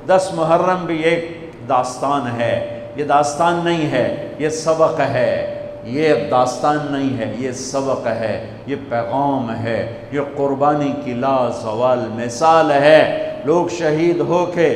10 محرم بھی ایک داستان ہے، یہ داستان نہیں ہے، یہ سبق ہے، یہ داستان نہیں ہے، یہ سبق ہے، یہ پیغام ہے، یہ قربانی کی لازوال مثال ہے۔ لوگ شہید ہو کے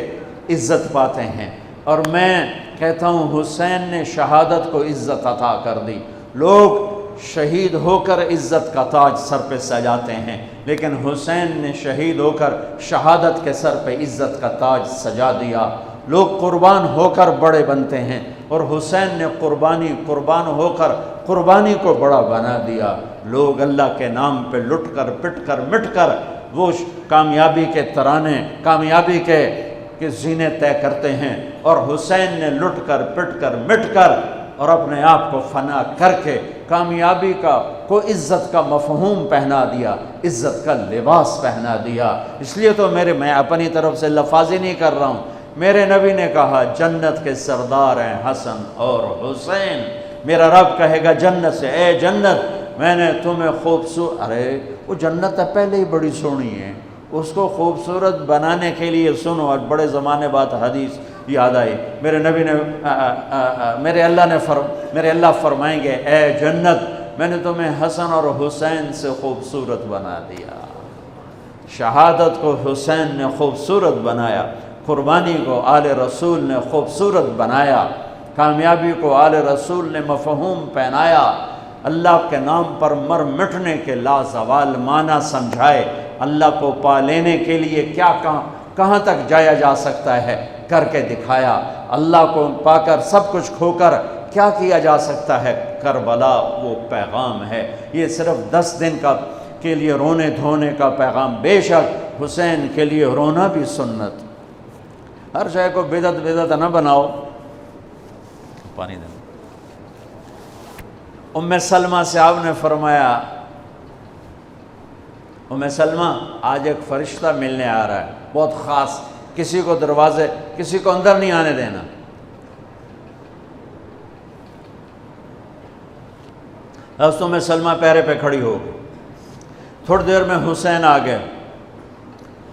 عزت پاتے ہیں، اور میں کہتا ہوں حسین نے شہادت کو عزت عطا کر دی۔ لوگ شہید ہو کر عزت کا تاج سر پہ سجاتے ہیں، لیکن حسین نے شہید ہو کر شہادت کے سر پہ عزت کا تاج سجا دیا۔ لوگ قربان ہو کر بڑے بنتے ہیں، اور حسین نے قربان ہو کر قربانی کو بڑا بنا دیا۔ لوگ اللہ کے نام پہ لٹ کر پٹ کر مٹ کر وہ کامیابی کے ترانے، کامیابی کے زینے طے کرتے ہیں، اور حسین نے لٹ کر پٹ کر مٹ کر اور اپنے آپ کو فنا کر کے کامیابی کو عزت کا مفہوم پہنا دیا، عزت کا لباس پہنا دیا۔ اس لیے تو میں اپنی طرف سے لفاظی نہیں کر رہا ہوں، میرے نبی نے کہا جنت کے سردار ہیں حسن اور حسین۔ میرا رب کہے گا جنت سے، اے جنت میں نے تمہیں ارے وہ جنت پہلے ہی بڑی سونی ہے، اس کو خوبصورت بنانے کے لیے سنو، اور بڑے زمانے بعد حدیث یاد آئی، میرے نبی نے میرے اللہ فرمائیں گے اے جنت میں نے تمہیں حسن اور حسین سے خوبصورت بنا دیا۔ شہادت کو حسین نے خوبصورت بنایا، قربانی کو آل رسول نے خوبصورت بنایا، کامیابی کو آل رسول نے مفہوم پہنایا، اللہ کے نام پر مر مٹنے کے لازوال معنی سمجھائے، اللہ کو پا لینے کے لیے کیا کہاں تک جایا جا سکتا ہے کر کے دکھایا، اللہ کو پا کر سب کچھ کھو کر کیا کیا جا سکتا ہے، کربلا وہ پیغام ہے۔ یہ صرف 10 دن کے لیے رونے دھونے کا پیغام، بے شک حسین کے لیے رونا بھی سنت۔ ہر شے کو بدعت نہ بناؤ۔ پانی دینا۔ ام سلمہ سے آپ نے فرمایا ام سلمہ آج ایک فرشتہ ملنے آ رہا ہے، بہت خاص، کسی کو اندر نہیں آنے دینا۔ حضرت ام سلمہ پیرے پہ کھڑی ہو گئی، تھوڑی دیر میں حسین آ گئے،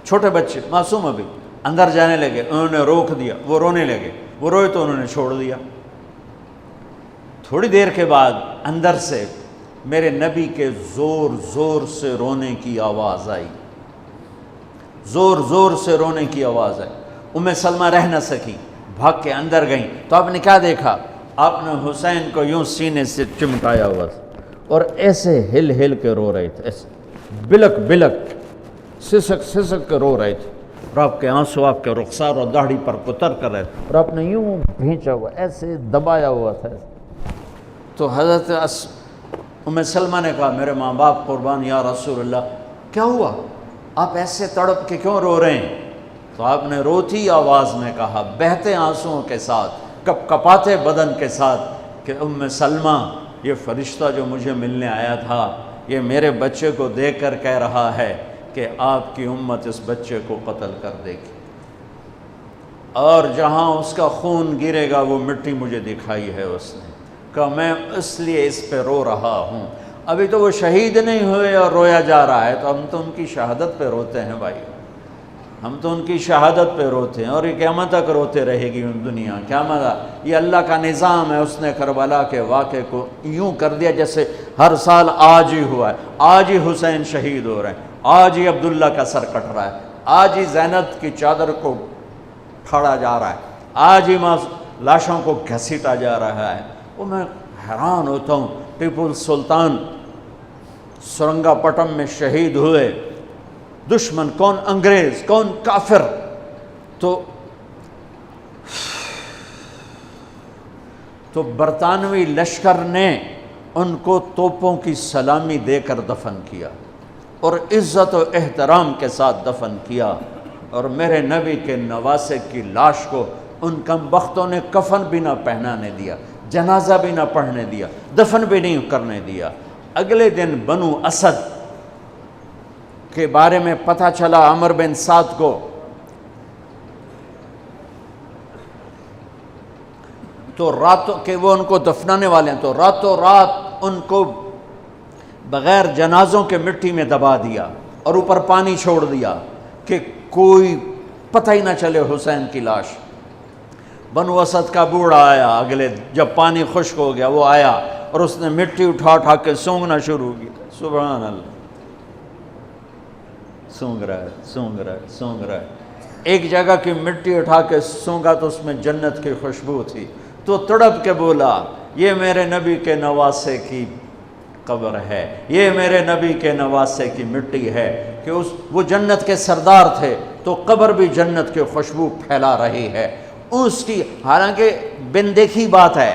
چھوٹے بچے معصوم ابھی، اندر جانے لگے، انہوں نے روک دیا، وہ رونے لگے، وہ روئے تو انہوں نے چھوڑ دیا۔ تھوڑی دیر کے بعد اندر سے میرے نبی کے زور زور سے رونے کی آواز آئی، زور زور سے رونے کی آواز آئی۔ ام سلمہ رہ نہ سکی، بھاگ کے اندر گئیں، تو آپ نے کیا دیکھا؟ آپ نے حسین کو یوں سینے سے چمٹایا ہوا تھا اور ایسے ہل ہل کے رو رہے تھے، ایسے بلک بلک سسک سسک کے رو رہے تھے، اور آپ کے آنسو آپ کے رخسار اور داڑھی پر اتر کر رہے تھے، اور آپ نے یوں بھینچا ہوا، ایسے دبایا ہوا تھا۔ تو حضرت ام سلمہ نے کہا میرے ماں باپ قربان یا رسول اللہ، کیا ہوا؟ آپ ایسے تڑپ کے کیوں رو رہے ہیں؟ تو آپ نے روتی آواز میں کہا، بہتے آنسوؤں کے ساتھ، کپ کپاتے بدن کے ساتھ، کہ ام سلمہ یہ فرشتہ جو مجھے ملنے آیا تھا یہ میرے بچے کو دیکھ کر کہہ رہا ہے کہ آپ کی امت اس بچے کو قتل کر دے گی، اور جہاں اس کا خون گرے گا وہ مٹی مجھے دکھائی ہے اس نے، کہ میں اس لیے اس پہ رو رہا ہوں۔ ابھی تو وہ شہید نہیں ہوئے اور رویا جا رہا ہے، تو ہم تو ان کی شہادت پہ روتے ہیں بھائی، ہم تو ان کی شہادت پہ روتے ہیں، اور یہ قیامت تک روتے رہے گی دنیا۔ قیامت یہ اللہ کا نظام ہے، اس نے کربلا کے واقعے کو یوں کر دیا جیسے ہر سال آج ہی ہوا ہے، آج ہی حسین شہید ہو رہے ہیں، آج ہی عبداللہ کا سر کٹ رہا ہے، آج ہی زینب کی چادر کو پھاڑا جا رہا ہے، آج ہی لاشوں کو گھسیٹا جا رہا ہے۔ وہ میں حیران ہوتا ہوں، ٹیپو سلطان سرنگا پٹم میں شہید ہوئے، دشمن کون انگریز کون کافر، تو برطانوی لشکر نے ان کو توپوں کی سلامی دے کر دفن کیا اور عزت و احترام کے ساتھ دفن کیا، اور میرے نبی کے نواسے کی لاش کو ان کم بختوں نے کفن بھی نہ پہنانے دیا، جنازہ بھی نہ پڑھنے دیا، دفن بھی نہیں کرنے دیا۔ اگلے دن بنو اسد کے بارے میں پتہ چلا عمر بن سعد کو، تو راتوں کہ وہ ان کو دفنانے والے ہیں، تو راتوں رات ان کو بغیر جنازوں کے مٹی میں دبا دیا اور اوپر پانی چھوڑ دیا کہ کوئی پتہ ہی نہ چلے حسین کی لاش۔ بنو اسد کا بوڑھا آیا، اگلے جب پانی خشک ہو گیا وہ آیا اور اس نے مٹی اٹھا اٹھا کے سونگنا شروع کی۔ سبحان اللہ، سونگ رہا ہے، سونگ رہا ہے، سونگ رہا ہے۔ ایک جگہ کی مٹی اٹھا کے سونگا تو اس میں جنت کی خوشبو تھی، تو تڑپ کے بولا یہ میرے نبی کے نواسے کی قبر ہے، یہ میرے نبی کے نواسے کی مٹی ہے، کہ وہ جنت کے سردار تھے تو قبر بھی جنت کی خوشبو پھیلا رہی ہے اس کی۔ حالانکہ بن دیکھی بات ہے،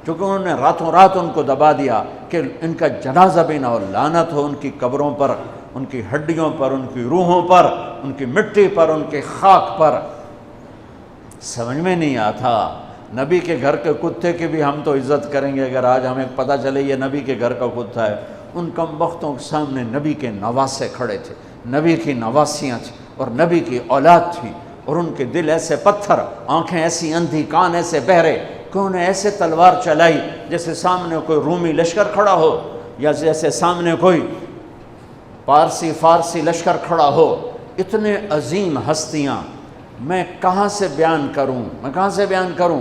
کیونکہ انہوں نے راتوں رات ان کو دبا دیا کہ ان کا جنازہ بھی نہ ہو، لعنت ہو ان کی قبروں پر، ان کی ہڈیوں پر، ان کی روحوں پر، ان کی مٹی پر، ان کی خاک پر۔ سمجھ میں نہیں آتا۔ نبی کے گھر کے کتے کی بھی ہم تو عزت کریں گے اگر آج ہمیں پتہ چلے یہ نبی کے گھر کا کتا ہے۔ ان کم بختوں کے سامنے نبی کے نواسے کھڑے تھے، نبی کی نواسیاں تھیں اور نبی کی اولاد تھی، اور ان کے دل ایسے پتھر، آنکھیں ایسی اندھی، کان ایسے بہرے کہ انہیں ایسے تلوار چلائی جیسے سامنے کوئی رومی لشکر کھڑا ہو، یا جیسے سامنے کوئی فارسی لشکر کھڑا ہو۔ اتنے عظیم ہستیاں، میں کہاں سے بیان کروں،